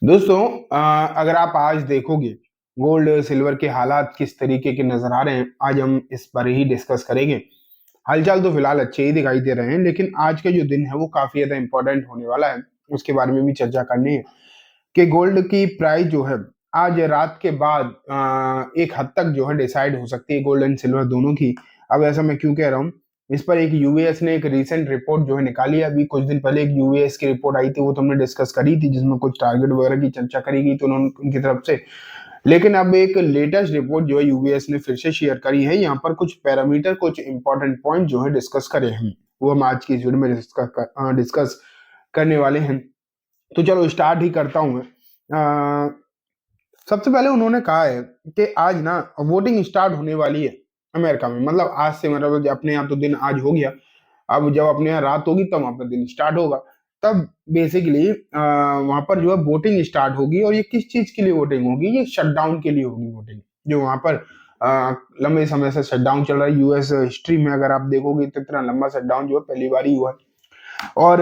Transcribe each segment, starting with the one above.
दोस्तों अगर आप आज देखोगे गोल्ड सिल्वर के हालात किस तरीके के नजर आ रहे हैं, आज हम इस पर ही डिस्कस करेंगे। हालचाल तो फिलहाल अच्छे ही दिखाई दे रहे हैं, लेकिन आज का जो दिन है वो काफी ज्यादा इंपॉर्टेंट होने वाला है। उसके बारे में भी चर्चा करनी है कि गोल्ड की प्राइस जो है आज रात के बाद एक हद तक जो है डिसाइड हो सकती है, गोल्ड एंड सिल्वर दोनों की। अब ऐसा मैं क्यों कह रहा हूँ, इस पर एक यूएस ने एक रीसेंट रिपोर्ट जो है निकाली है। अभी कुछ दिन पहले एक यूएस की रिपोर्ट आई थी, वो तो हमने डिस्कस करी थी, जिसमें कुछ टारगेट वगैरह की चर्चा करी गई तो उन्होंने उनकी तरफ से। लेकिन अब एक लेटेस्ट रिपोर्ट जो है यूएस ने फिर से शेयर करी है। यहाँ पर कुछ पैरामीटर, कुछ इंपॉर्टेंट पॉइंट जो है डिस्कस करे हैं, वो हम आज की इस वीडियो में डिस्कस करने वाले हैं। तो चलो स्टार्ट ही करता हूँ मैं। सबसे पहले उन्होंने कहा है कि आज ना वोटिंग स्टार्ट होने वाली है अमेरिका में। मतलब आज से, मतलब अपने यहाँ तो दिन आज हो गया, अब जब अपने यहाँ रात होगी तब वहां पर दिन स्टार्ट होगा। तब बेसिकली वहां पर जो है वोटिंग स्टार्ट होगी। और ये किस चीज के लिए वोटिंग होगी? ये शटडाउन के लिए होगी वोटिंग। जो वहां पर लंबे समय से शटडाउन चल रहा है, यूएस हिस्ट्री में अगर आप देखोगे तो इतना लंबा शटडाउन जो है पहली बार ही हुआ है। और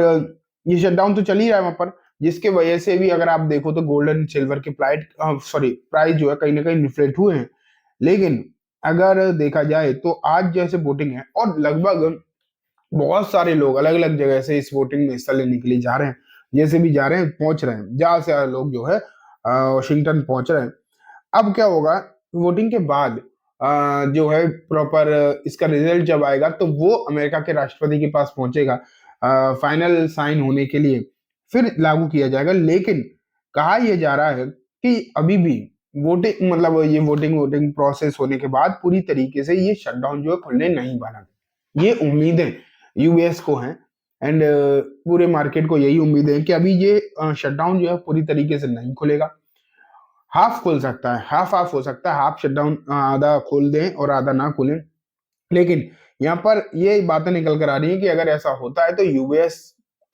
ये शटडाउन तो चल ही रहा है वहां पर, जिसके वजह से भी अगर आप देखो तो गोल्ड एंड सिल्वर की प्राइस जो है कहीं ना कहीं रिफ्लेक्ट हुए हैं। लेकिन अगर देखा जाए तो आज जैसे वोटिंग है, और लगभग बहुत सारे लोग अलग अलग जगह से इस वोटिंग में हिस्सा लेने के लिए जा रहे हैं। जैसे भी जा रहे हैं, पहुंच रहे हैं, ज्यादा से ज्यादा लोग जो है वाशिंगटन पहुंच रहे हैं। अब क्या होगा, वोटिंग के बाद जो है प्रॉपर इसका रिजल्ट जब आएगा तो वो अमेरिका के राष्ट्रपति के पास पहुंचेगा फाइनल साइन होने के लिए, फिर लागू किया जाएगा। लेकिन कहा यह जा रहा है कि अभी भी वोटिंग, मतलब ये वोटिंग वोटिंग प्रोसेस होने के बाद पूरी तरीके से ये शटडाउन जो है खुलने नहीं वाला। ये उम्मीदें यूएस को हैं, एंड पूरे मार्केट को यही उम्मीद है कि अभी ये शटडाउन जो है पूरी तरीके से नहीं खुलेगा। हाफ खुल सकता है, हाफ हाफ हो सकता है, हाफ शटडाउन आधा खोल दें और आधा ना खोलें। लेकिन यहाँ पर ये बातें निकल कर आ रही है कि अगर ऐसा होता है तो यूएस,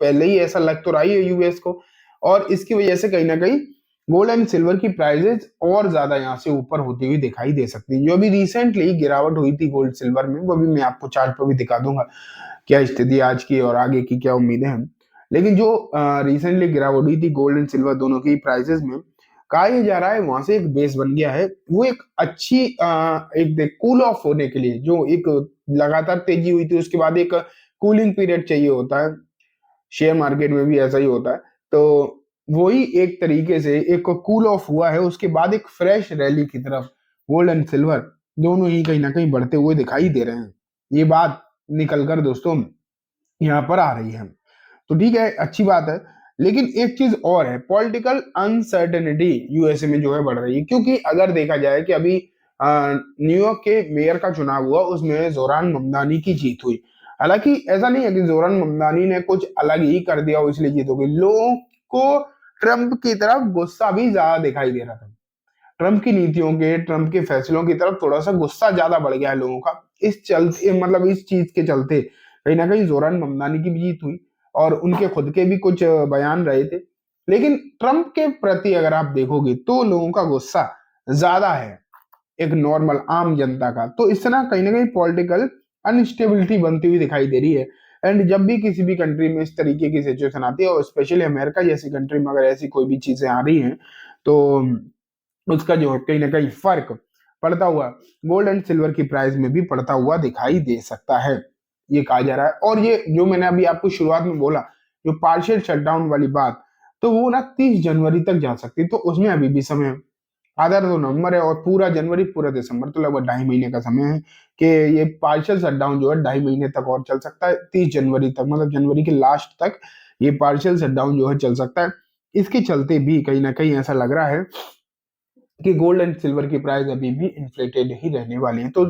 पहले ही ऐसा लग तो रहा ही है यूएस को, और इसकी वजह से कहीं ना कहीं गोल्ड एंड सिल्वर की प्राइसेस और ज्यादा यहाँ से ऊपर होती हुई दिखाई दे सकती है। जो अभी रिसेंटली गिरावट हुई थी गोल्ड सिल्वर में, वो भी मैं आपको चार्ट पर भी दिखा दूंगा क्या स्थिति आज की और आगे की क्या उम्मीदें हैं। लेकिन जो रिसेंटली गिरावट हुई थी गोल्ड एंड सिल्वर दोनों की प्राइसेस में, कहा यह जा रहा है वहां से एक बेस बन गया है। वो एक अच्छी एक कूल ऑफ होने के लिए, जो एक लगातार तेजी हुई थी उसके बाद एक कूलिंग पीरियड चाहिए होता है, शेयर मार्केट में भी ऐसा ही होता है। तो वही एक तरीके से एक कूल ऑफ हुआ है, उसके बाद एक फ्रेश रैली की तरफ गोल्ड एंड सिल्वर दोनों ही कहीं ना कहीं बढ़ते हुए दिखाई दे रहे हैं। ये बात निकल कर दोस्तों यहाँ पर आ रही है। तो ठीक है, अच्छी बात है। लेकिन एक चीज और है, पॉलिटिकल अनसर्टेनिटी यूएसए में जो है बढ़ रही है। क्योंकि अगर देखा जाए कि अभी न्यूयॉर्क के मेयर का चुनाव हुआ, उसमें जोरान ममदानी की जीत हुई। हालांकि ऐसा नहीं है कि जोरान ममदानी ने कुछ अलग ही कर दिया हो इसलिए जीत हो गई। लोगों को ट्रंप की तरफ गुस्सा भी ज्यादा दिखाई दे रहा था। ट्रंप की नीतियों के, ट्रंप के फैसलों की तरफ थोड़ा सा गुस्सा ज्यादा बढ़ गया है लोगों का। इस चलते, मतलब इस चीज के चलते कहीं ना कहीं जोरान ममदानी की भी जीत हुई, और उनके खुद के भी कुछ बयान रहे थे। लेकिन ट्रंप के प्रति अगर आप देखोगे तो लोगों का गुस्सा ज्यादा है एक नॉर्मल आम जनता का। तो इस तरह कहीं ना कहीं पॉलिटिकल अनस्टेबिलिटी बनती हुई दिखाई दे रही है। एंड जब भी किसी भी कंट्री में इस तरीके की सिचुएशन आती है, और स्पेशली अमेरिका जैसी कंट्री में अगर ऐसी कोई भी चीजें आ रही हैं, तो उसका जो है कहीं ना कहीं फर्क पड़ता हुआ गोल्ड एंड सिल्वर की प्राइस में भी पड़ता हुआ दिखाई दे सकता है, ये कहा जा रहा है। और ये जो मैंने अभी आपको शुरुआत में बोला, जो पार्शियल शटडाउन वाली बात, तो वो ना 30 जनवरी तक जा सकती है। तो उसमें अभी भी समय है। आधा तो नवंबर है और पूरा जनवरी पूरा दिसंबर, तो लगभग 2.5 महीने का समय है कि ये पार्शियल शटडाउन जो है 2.5 महीने तक और चल सकता है। 30 जनवरी तक, मतलब जनवरी के लास्ट तक ये पार्शियल शटडाउन जो है चल सकता है। इसके चलते भी कहीं ना कहीं ऐसा लग रहा है कि गोल्ड एंड सिल्वर की प्राइस अभी भी इन्फ्लेटेड ही रहने वाली है। तो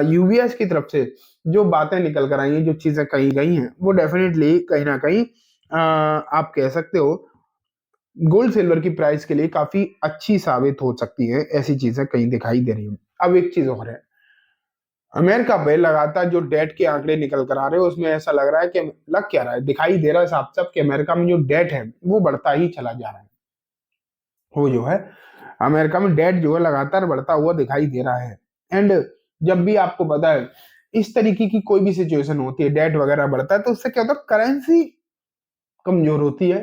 यूबीएस की तरफ से जो बातें निकल कर आई हैं, जो चीजें कही गई हैं, वो डेफिनेटली कहीं ना कहीं आप कह सकते हो गोल्ड सिल्वर की प्राइस के लिए काफी अच्छी साबित हो सकती है। ऐसी चीजें कहीं दिखाई दे रही हैं। अब एक चीज और है, अमेरिका में लगातार जो डेट के आंकड़े निकल कर आ रहे हैं, उसमें ऐसा लग रहा है कि, लग क्या रहा है, दिखाई दे रहा है साफ साफ कि अमेरिका में जो डेट है वो बढ़ता ही चला जा रहा है। वो जो है अमेरिका में डेट जो है लगातार बढ़ता हुआ दिखाई दे रहा है। एंड जब भी आपको पता है इस तरीके की कोई भी सिचुएशन होती है, डेट वगैरह बढ़ता है, तो उससे क्या होता है, करेंसी कमजोर होती है।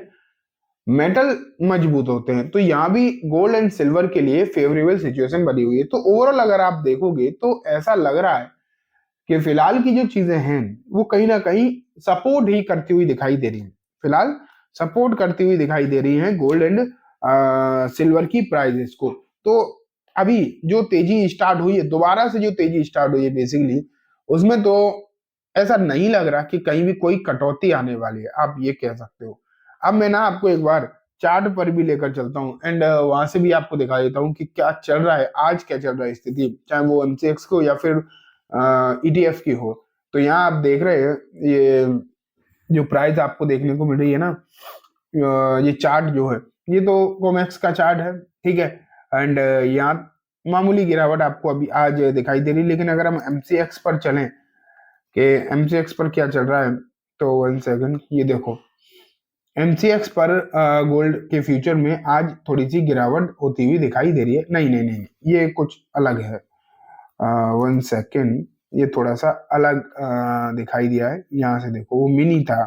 मेटल मजबूत होते हैं। तो यहाँ भी गोल्ड एंड सिल्वर के लिए फेवरेबल सिचुएशन बनी हुई है। तो ओवरऑल अगर आप देखोगे तो ऐसा लग रहा है कि फिलहाल की जो चीजें हैं वो कहीं ना कहीं सपोर्ट ही करती हुई दिखाई दे रही हैं। फिलहाल सपोर्ट करती हुई दिखाई दे रही हैं गोल्ड एंड सिल्वर की प्राइजेस को। तो अभी जो तेजी स्टार्ट हुई है, दोबारा से जो तेजी स्टार्ट हुई है बेसिकली, उसमें तो ऐसा नहीं लग रहा कि कहीं भी कोई कटौती आने वाली है, आप ये कह सकते हो। अब मैं ना आपको एक बार चार्ट पर भी लेकर चलता हूँ एंड वहां से भी आपको दिखा देता हूँ कि क्या चल रहा है, आज क्या चल रहा है स्थिति, चाहे वो एमसीएक्स को या फिर ईटीएफ की हो। तो यहाँ आप देख रहे हैं ये जो प्राइस आपको देखने को मिल रही है ना, ये चार्ट जो है ये तो कोमेक्स का चार्ट है, ठीक है। एंड यहाँ मामूली गिरावट आपको अभी आज दिखाई दे रही है। लेकिन अगर हम एमसीएक्स पर चलें कि एमसीएक्स पर क्या चल रहा है, तो 1 सेकंड, ये देखो एमसीएक्स पर गोल्ड के फ्यूचर में आज थोड़ी सी गिरावट होती हुई दिखाई दे रही है। नहीं नहीं नहीं, ये कुछ अलग है। 1 सेकंड, ये थोड़ा सा अलग दिखाई दिया है। यहाँ से देखो वो मिनी था,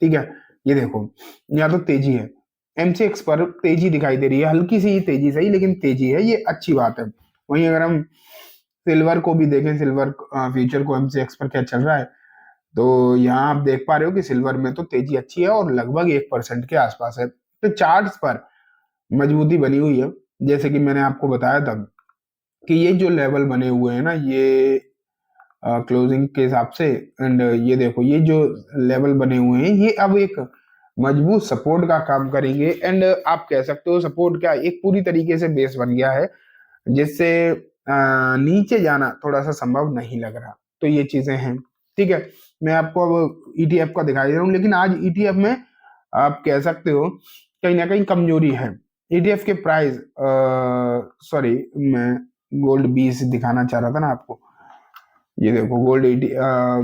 ठीक है। ये देखो यहाँ तो तेजी है, एमसीएक्स पर तेजी दिखाई दे रही है, हल्की सी तेजी सही लेकिन तेजी है, ये अच्छी बात है। वहीं अगर हम सिल्वर को भी देखें, सिल्वर फ्यूचर को एमसीएक्स पर क्या चल रहा है, तो यहाँ आप देख पा रहे हो कि सिल्वर में तो तेजी अच्छी है और लगभग 1% के आसपास है। तो चार्ट्स पर मजबूती बनी हुई है, जैसे कि मैंने आपको बताया था कि ये जो लेवल बने हुए हैं ना, ये क्लोजिंग के हिसाब से, एंड ये देखो ये जो लेवल बने हुए हैं ये अब एक मजबूत सपोर्ट का काम करेंगे। एंड आप कह सकते हो सपोर्ट क्या, एक पूरी तरीके से बेस बन गया है जिससे नीचे जाना थोड़ा सा संभव नहीं लग रहा। तो ये चीजें हैं, ठीक है। मैं आपको अब ईटीएफ का दिखाई दे रहा हूँ, लेकिन आज ईटीएफ में आप कह सकते हो कहीं ना कहीं कमजोरी है। ईटीएफ के प्राइस, सॉरी, मैं गोल्ड 20 दिखाना चाह रहा था ना आपको। ये देखो गोल्ड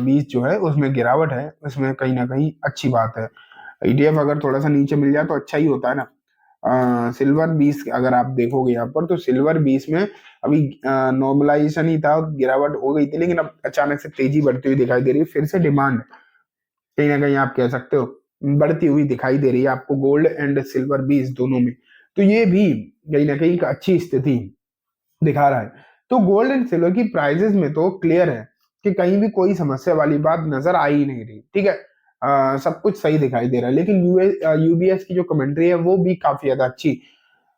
20 जो है उसमें गिरावट है, उसमें कहीं ना कहीं अच्छी बात है। ईटीएफ अगर थोड़ा सा नीचे मिल जाए तो अच्छा ही होता है ना। सिल्वर 20 अगर आप देखोगे यहाँ पर, तो सिल्वर 20 में अभी नॉर्मलाइजेशन ही था, गिरावट हो गई थी, लेकिन अब अचानक से तेजी बढ़ती हुई दिखाई दे रही है। फिर से डिमांड कहीं ना कहीं आप कह सकते हो बढ़ती हुई दिखाई दे रही है आपको गोल्ड एंड सिल्वर 20 दोनों में। तो ये भी कहीं ना कहीं एक अच्छी स्थिति दिखा रहा है। तो गोल्ड एंड सिल्वर की प्राइजेस में तो क्लियर है कि कहीं भी कोई समस्या वाली बात नजर आ ही नहीं रही, ठीक है। सब कुछ सही दिखाई दे रहा है। लेकिन यूबीएस की जो कमेंट्री है वो भी काफी ज्यादा अच्छी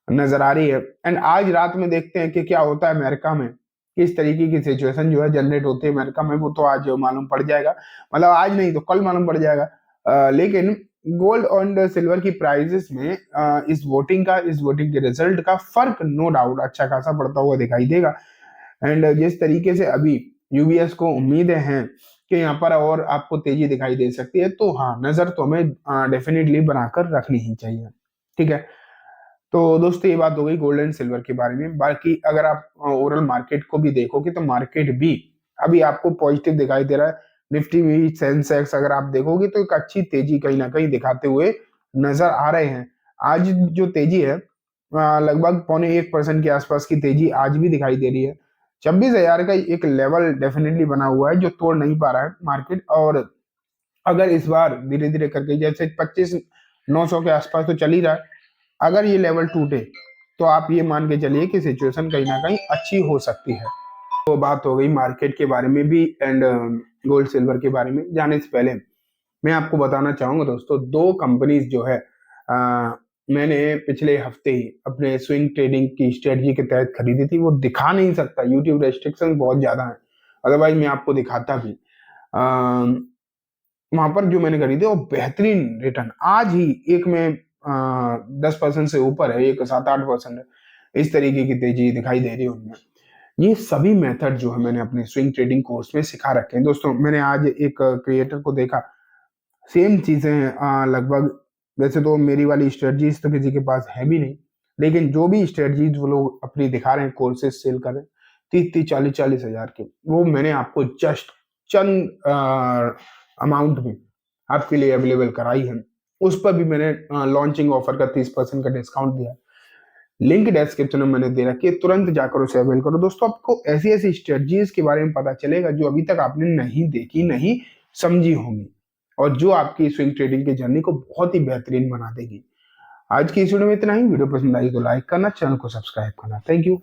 नजर आ रही है। एंड आज रात में देखते हैं कि क्या होता है अमेरिका में, किस तरीके की सिचुएशन जो है जनरेट होती है अमेरिका में, वो तो आज मालूम पड़ जाएगा। मतलब आज नहीं तो कल मालूम पड़ जाएगा। लेकिन गोल्ड और सिल्वर की प्राइजेस में इस वोटिंग के रिजल्ट का फर्क नो डाउट अच्छा खासा पड़ता हुआ दिखाई देगा। एंड जिस तरीके से अभी यूबीएस को उम्मीदें हैं कि यहाँ पर और आपको तेजी दिखाई दे सकती है, तो हाँ नजर तो हमें डेफिनेटली बनाकर रखनी ही चाहिए, ठीक है। तो दोस्तों ये बात हो गई गोल्ड एंड सिल्वर के बारे में। बाकी अगर आप ओवरऑल मार्केट को भी देखोगे तो मार्केट भी अभी आपको पॉजिटिव दिखाई दे रहा है। निफ्टी भी, सेंसेक्स अगर आप देखोगे तो एक अच्छी तेजी कहीं ना कहीं दिखाते हुए नजर आ रहे हैं। आज जो तेजी है लगभग 0.25% के आसपास की तेजी आज भी दिखाई दे रही है। 26,000 का एक लेवल डेफिनेटली बना हुआ है जो तोड़ नहीं पा रहा है मार्केट। और अगर इस बार धीरे धीरे करके जैसे 25,900 के आसपास तो चल ही रहा है, अगर ये लेवल टूटे तो आप ये मान के चलिए कि सिचुएशन कहीं ना कहीं अच्छी हो सकती है। तो बात हो गई मार्केट के बारे में भी एंड गोल्ड सिल्वर के बारे में। जाने से पहले मैं आपको बताना चाहूंगा दोस्तों, दो कंपनीज जो है मैंने पिछले हफ्ते ही अपने स्विंग ट्रेडिंग की स्ट्रेटजी के तहत खरीदी थी। वो दिखा नहीं सकता, यूट्यूब रेस्ट्रिक्शन बहुत ज्यादा है, अदरवाइज मैं आपको दिखाता भी। वहां पर जो मैंने खरीदे वो बेहतरीन रिटर्न आज ही एक में 10% से ऊपर है, एक 7-8% है, इस तरीके की तेजी दिखाई दे रही है उनमें। ये सभी मेथड जो है मैंने अपने स्विंग ट्रेडिंग कोर्स में सिखा रखे हैं दोस्तों। मैंने आज एक क्रिएटर को देखा, सेम चीजें हैं लगभग। वैसे तो मेरी वाली स्ट्रेटजीज तो किसी के पास है भी नहीं, लेकिन जो भी स्ट्रेटजीज वो लोग अपनी दिखा रहे हैं, कोर्सेज सेल कर रहे हैं 30-40 के, वो मैंने आपको जस्ट चंद अमाउंट में आपके लिए अवेलेबल कराई है। उस पर भी मैंने लॉन्चिंग ऑफर का 30% का डिस्काउंट दिया है। लिंक डिस्क्रिप्शन में मैंने दे रखी है, तुरंत जाकर उसे अवेल करो दोस्तों। आपको ऐसी ऐसी स्ट्रेटजीज के बारे में पता चलेगा जो अभी तक आपने नहीं देखी, नहीं समझी होंगी, और जो आपकी स्विंग ट्रेडिंग की जर्नी को बहुत ही बेहतरीन बना देगी। आज की इस वीडियो में इतना ही। वीडियो पसंद आई तो लाइक करना, चैनल को सब्सक्राइब करना। Thank you.